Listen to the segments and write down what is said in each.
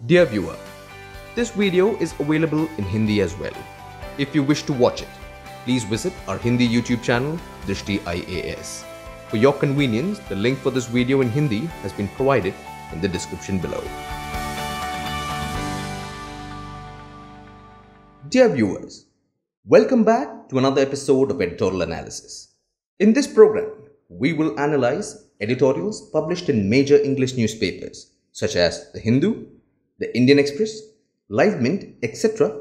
Dear viewer, this video is available in Hindi as well. If you wish to watch it, please visit our Hindi YouTube channel, Drishti IAS. For your convenience, the link for this video in Hindi has been provided in the description below. Dear viewers, welcome back to another episode of Editorial Analysis. In this program, we will analyze editorials published in major English newspapers such as The Hindu, The Indian Express, Live Mint, etc.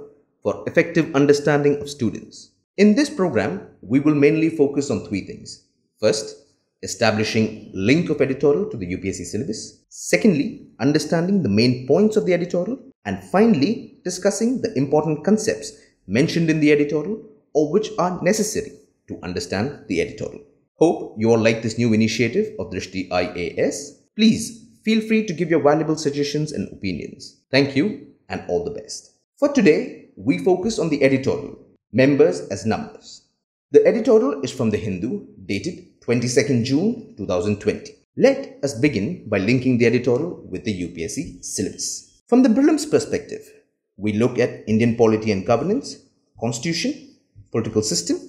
for effective understanding of students. In this program, we will mainly focus on three things. First, establishing link of editorial to the UPSC syllabus. Secondly, understanding the main points of the editorial. And finally, discussing the important concepts mentioned in the editorial or which are necessary to understand the editorial. Hope you all like this new initiative of Dristhi IAS. Please feel free to give your valuable suggestions and opinions. Thank you and all the best. For today, we focus on the editorial, members as numbers. The editorial is from The Hindu, dated 22nd June 2020. Let us begin by linking the editorial with the UPSC syllabus. From the prelims perspective, we look at Indian polity and governance, constitution, political system,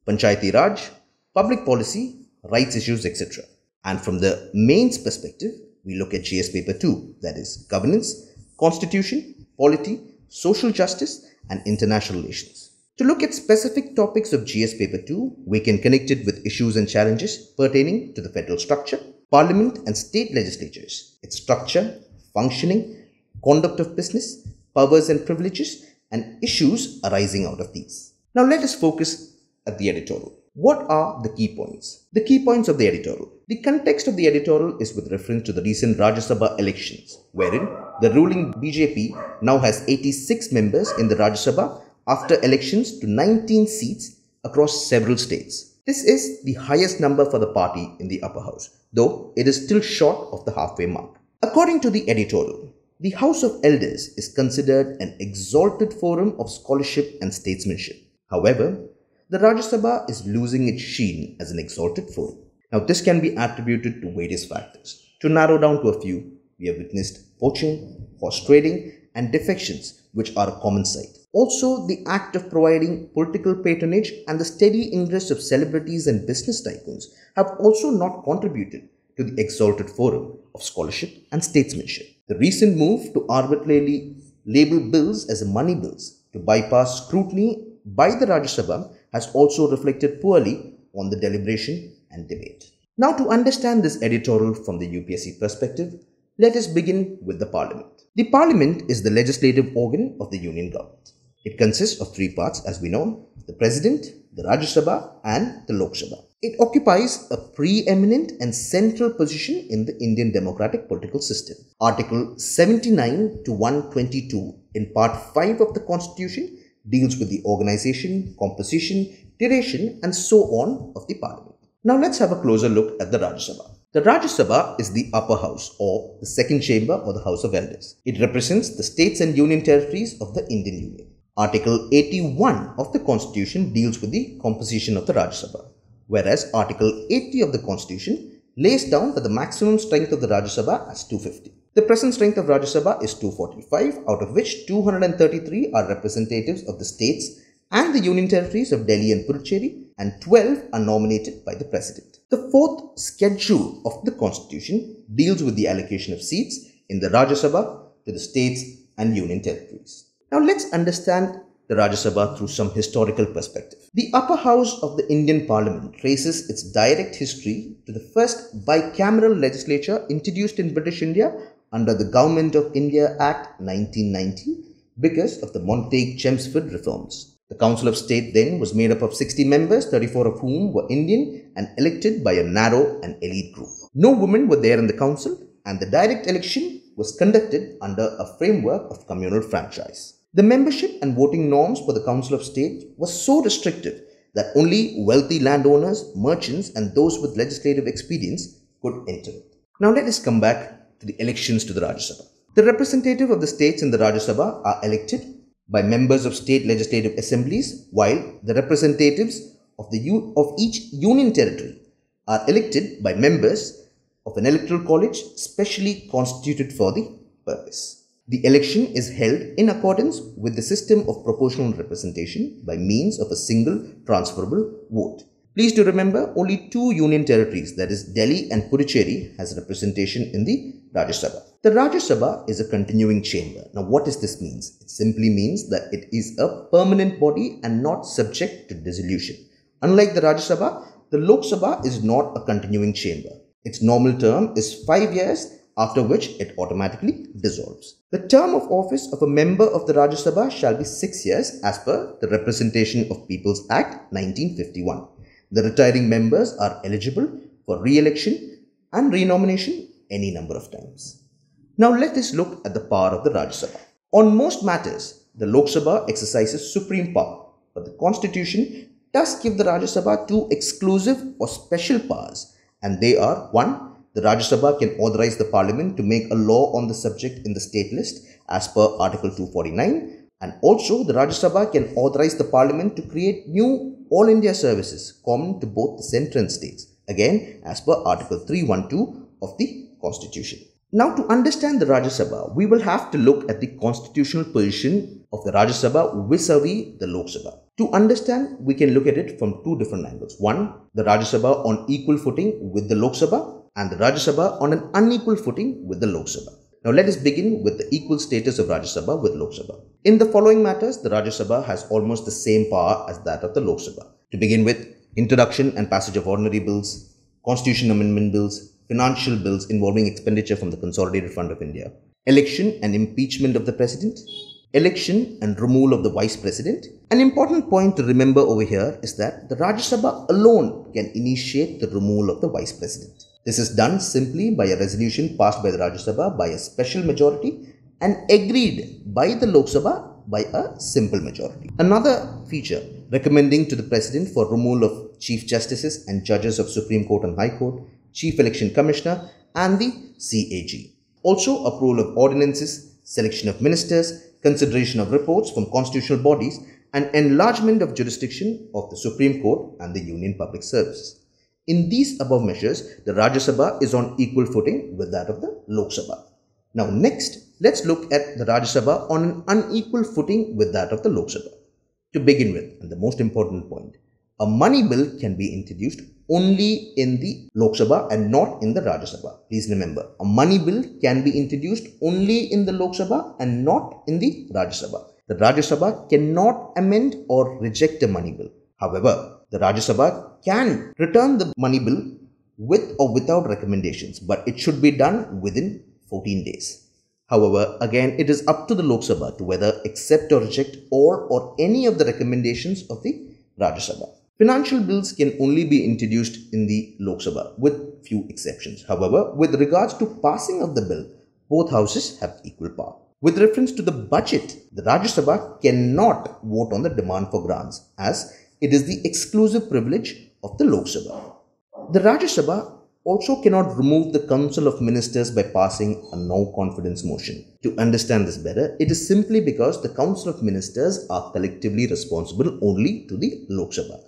Panchayati Raj, public policy, rights issues, etc. And from the mains perspective, we look at GS paper 2, that is governance, constitution, polity, social justice and international relations. To look at specific topics of GS paper 2, we can connect it with issues and challenges pertaining to the federal structure, parliament and state legislatures, its structure, functioning, conduct of business, powers and privileges and issues arising out of these. Now let us focus at the editorial. What are the key points? The key points of the editorial. The context of the editorial is with reference to the recent Rajya Sabha elections, wherein the ruling BJP now has 86 members in the Rajya Sabha after elections to 19 seats across several states. This is the highest number for the party in the upper house, though it is still short of the halfway mark. According to the editorial, the House of Elders is considered an exalted forum of scholarship and statesmanship. However, the Rajya Sabha is losing its sheen as an exalted forum. Now, this can be attributed to various factors. To narrow down to a few, we have witnessed poaching, horse trading, and defections, which are a common sight. Also, the act of providing political patronage and the steady ingress of celebrities and business tycoons have also not contributed to the exalted forum of scholarship and statesmanship. The recent move to arbitrarily label bills as money bills to bypass scrutiny by the Rajya Sabha has also reflected poorly on the deliberation and debate. Now, to understand this editorial from the UPSC perspective, let us begin with the Parliament. The Parliament is the legislative organ of the Union government. It consists of three parts, as we know: the President, the Rajya Sabha and the Lok Sabha. It occupies a preeminent and central position in the Indian democratic political system. Article 79 to 122 in Part 5 of the Constitution deals with the organization, composition, duration and so on of the Parliament. Now let's have a closer look at the Rajya Sabha. The Rajya Sabha is the upper house or the second chamber or the House of Elders. It represents the states and union territories of the Indian Union. Article 81 of the Constitution deals with the composition of the Rajya Sabha, whereas Article 80 of the Constitution lays down that the maximum strength of the Rajya Sabha as 250. The present strength of Rajya Sabha is 245, out of which 233 are representatives of the states and the union territories of Delhi and Puducherry, and 12 are nominated by the President. The fourth schedule of the Constitution deals with the allocation of seats in the Rajya Sabha to the states and union territories. Now let's understand the Rajya Sabha through some historical perspective. The upper house of the Indian Parliament traces its direct history to the first bicameral legislature introduced in British India under the Government of India Act 1990 because of the Montague-Chelmsford reforms. The Council of State then was made up of 60 members, 34 of whom were Indian and elected by a narrow and elite group. No women were there in the council and the direct election was conducted under a framework of communal franchise. The membership and voting norms for the Council of State was so restrictive that only wealthy landowners, merchants and those with legislative experience could enter it. Now let us come back to the elections to the Rajya Sabha. The representative of the states in the Rajya Sabha are elected by members of state legislative assemblies, while the representatives of each union territory are elected by members of an electoral college specially constituted for the purpose. The election is held in accordance with the system of proportional representation by means of a single transferable vote. Please do remember, only two union territories, that is Delhi and Puducherry, has representation in the Rajya Sabha. The Rajya Sabha is a continuing chamber. Now what does this mean? It simply means that it is a permanent body and not subject to dissolution. Unlike the Rajya Sabha, the Lok Sabha is not a continuing chamber. Its normal term is 5 years, after which it automatically dissolves. The term of office of a member of the Rajya Sabha shall be 6 years as per the Representation of People's Act 1951. The retiring members are eligible for re-election and renomination any number of times. Now let us look at the power of the Rajya Sabha. On most matters, the Lok Sabha exercises supreme power, but the Constitution does give the Rajya Sabha two exclusive or special powers, and they are: 1. The Rajya Sabha can authorize the Parliament to make a law on the subject in the state list as per Article 249, and also the Rajya Sabha can authorize the Parliament to create new All India services common to both the centre and states, again as per Article 312 of the Constitution. Now to understand the Rajya Sabha, we will have to look at the constitutional position of the Rajya Sabha vis-a-vis the Lok Sabha. To understand, we can look at it from two different angles. One, the Rajya Sabha on equal footing with the Lok Sabha, and the Rajya Sabha on an unequal footing with the Lok Sabha. Now let us begin with the equal status of Rajya Sabha with Lok Sabha. In the following matters, the Rajya Sabha has almost the same power as that of the Lok Sabha. To begin with, introduction and passage of ordinary bills, constitution amendment bills, financial bills involving expenditure from the Consolidated Fund of India, election and impeachment of the President, election and removal of the Vice President. An important point to remember over here is that the Rajya Sabha alone can initiate the removal of the Vice President. This is done simply by a resolution passed by the Rajya Sabha by a special majority and agreed by the Lok Sabha by a simple majority. Another feature, recommending to the President for removal of Chief Justices and Judges of Supreme Court and High Court, Chief Election Commissioner and the CAG. Also approval of ordinances, selection of ministers, consideration of reports from constitutional bodies and enlargement of jurisdiction of the Supreme Court and the Union Public Services. In these above measures, the Rajya Sabha is on equal footing with that of the Lok Sabha. Now next, let's look at the Rajya Sabha on an unequal footing with that of the Lok Sabha. To begin with, and the most important point, a money bill can be introduced only in the Lok Sabha and not in the Rajya Sabha. Please remember, a money bill can be introduced only in the Lok Sabha and not in the Rajya Sabha. The Rajya Sabha cannot amend or reject a money bill. However, the Rajya Sabha can return the money bill with or without recommendations, but it should be done within 14 days. However, again, it is up to the Lok Sabha to whether accept or reject all or any of the recommendations of the Rajya Sabha. Financial bills can only be introduced in the Lok Sabha with few exceptions. However, with regards to passing of the bill, both houses have equal power. With reference to the budget, the Rajya Sabha cannot vote on the demand for grants as it is the exclusive privilege of the Lok Sabha. The Rajya Sabha also cannot remove the Council of Ministers by passing a no confidence motion. To understand this better, it is simply because the Council of Ministers are collectively responsible only to the Lok Sabha.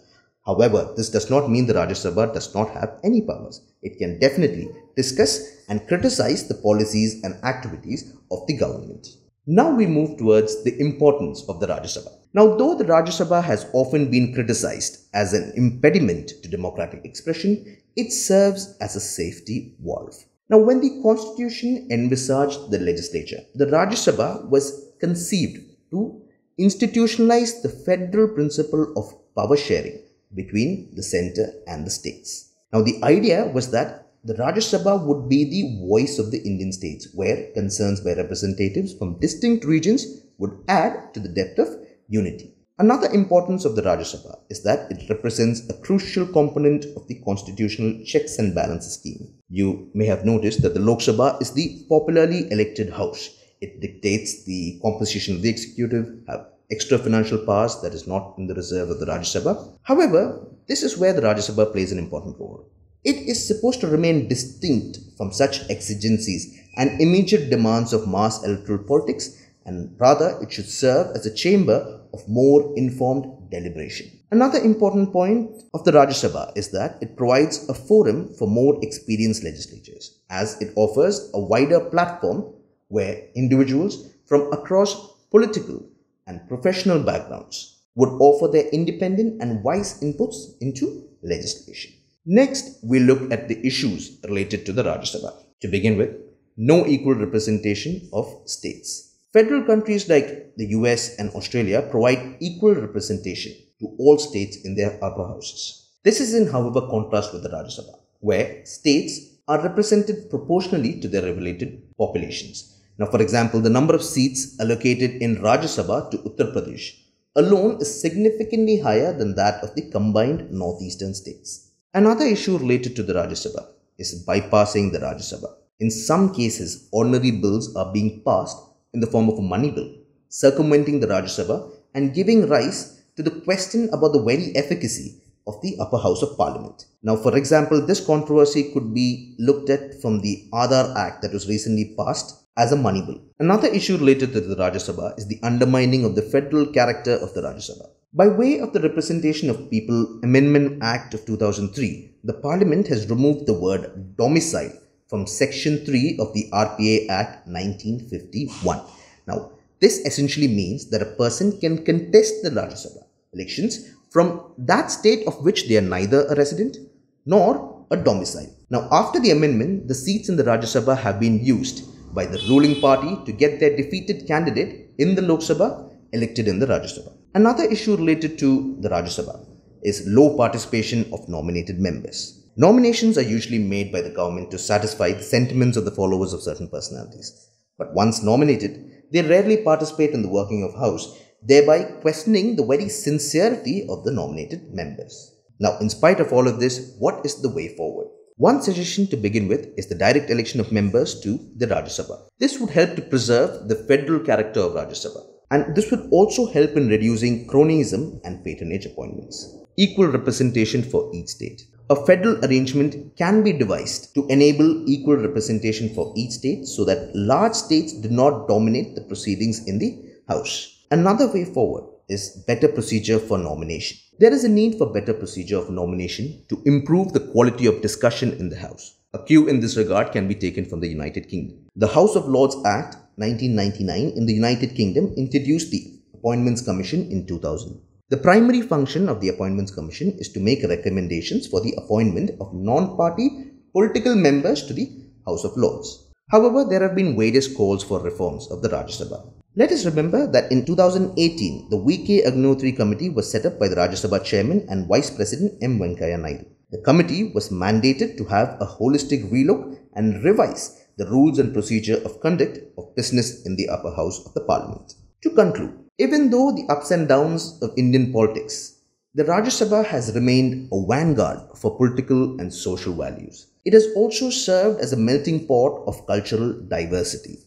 However, this does not mean the Rajya Sabha does not have any powers. It can definitely discuss and criticize the policies and activities of the government. Now we move towards the importance of the Rajya Sabha. Now, though the Rajya Sabha has often been criticized as an impediment to democratic expression, it serves as a safety valve. Now, when the Constitution envisaged the legislature, the Rajya Sabha was conceived to institutionalize the federal principle of power sharing between the centre and the states. Now, the idea was that the Rajya Sabha would be the voice of the Indian states, where concerns by representatives from distinct regions would add to the depth of unity. Another importance of the Rajya Sabha is that it represents a crucial component of the constitutional checks and balances scheme. You may have noticed that the Lok Sabha is the popularly elected house. It dictates the composition of the executive, have extra financial powers that is not in the reserve of the Rajya Sabha. However, this is where the Rajya Sabha plays an important role. It is supposed to remain distinct from such exigencies and immediate demands of mass electoral politics, and rather it should serve as a chamber of more informed deliberation. Another important point of the Rajya Sabha is that it provides a forum for more experienced legislatures, as it offers a wider platform where individuals from across political and professional backgrounds would offer their independent and wise inputs into legislation. Next, we look at the issues related to the Rajya Sabha. To begin with, no equal representation of states. Federal countries like the US and Australia provide equal representation to all states in their upper houses. This is in, however, contrast with the Rajya Sabha, where states are represented proportionally to their related populations. Now, for example, the number of seats allocated in Rajya Sabha to Uttar Pradesh alone is significantly higher than that of the combined northeastern states. Another issue related to the Rajya Sabha is bypassing the Rajya Sabha. In some cases, ordinary bills are being passed in the form of a money bill, circumventing the Rajya Sabha and giving rise to the question about the very efficacy of the upper house of parliament. Now, for example, this controversy could be looked at from the Aadhaar Act that was recently passed as a money bill. Another issue related to the Rajya Sabha is the undermining of the federal character of the Rajya Sabha. By way of the Representation of People Amendment Act of 2003, the Parliament has removed the word domicile from Section 3 of the RPA Act 1951. Now, this essentially means that a person can contest the Rajya Sabha elections from that state of which they are neither a resident nor a domicile. Now, after the amendment, the seats in the Rajya Sabha have been used by the ruling party to get their defeated candidate in the Lok Sabha elected in the Rajya Sabha. Another issue related to the Rajya Sabha is low participation of nominated members. Nominations are usually made by the government to satisfy the sentiments of the followers of certain personalities. But once nominated, they rarely participate in the working of House, thereby questioning the very sincerity of the nominated members. Now, in spite of all of this, what is the way forward? One suggestion to begin with is the direct election of members to the Rajya Sabha. This would help to preserve the federal character of Rajya Sabha, and this would also help in reducing cronyism and patronage appointments. Equal representation for each state. A federal arrangement can be devised to enable equal representation for each state so that large states do not dominate the proceedings in the House. Another way forward is better procedure for nomination. There is a need for better procedure of nomination to improve the quality of discussion in the House. A cue in this regard can be taken from the United Kingdom. The House of Lords Act 1999 in the United Kingdom introduced the Appointments Commission in 2000. The primary function of the Appointments Commission is to make recommendations for the appointment of non-party political members to the House of Lords. However, there have been various calls for reforms of the Rajya Sabha. Let us remember that in 2018, the V.K. Agnihotri Committee was set up by the Rajya Sabha Chairman and Vice President M. Venkaiah Naidu. The committee was mandated to have a holistic relook and revise the rules and procedure of conduct of business in the upper house of the Parliament. To conclude, even though the ups and downs of Indian politics, the Rajya Sabha has remained a vanguard for political and social values. It has also served as a melting pot of cultural diversity.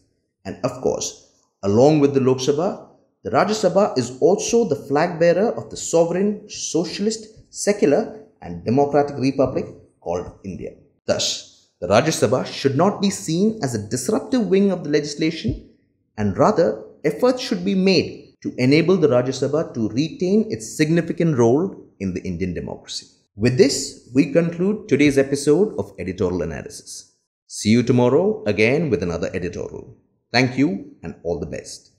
And of course, along with the Lok Sabha, the Rajya Sabha is also the flag bearer of the sovereign, socialist, secular and democratic republic called India. Thus, the Rajya Sabha should not be seen as a disruptive wing of the legislation, and rather efforts should be made to enable the Rajya Sabha to retain its significant role in the Indian democracy. With this, we conclude today's episode of Editorial Analysis. See you tomorrow again with another editorial. Thank you and all the best.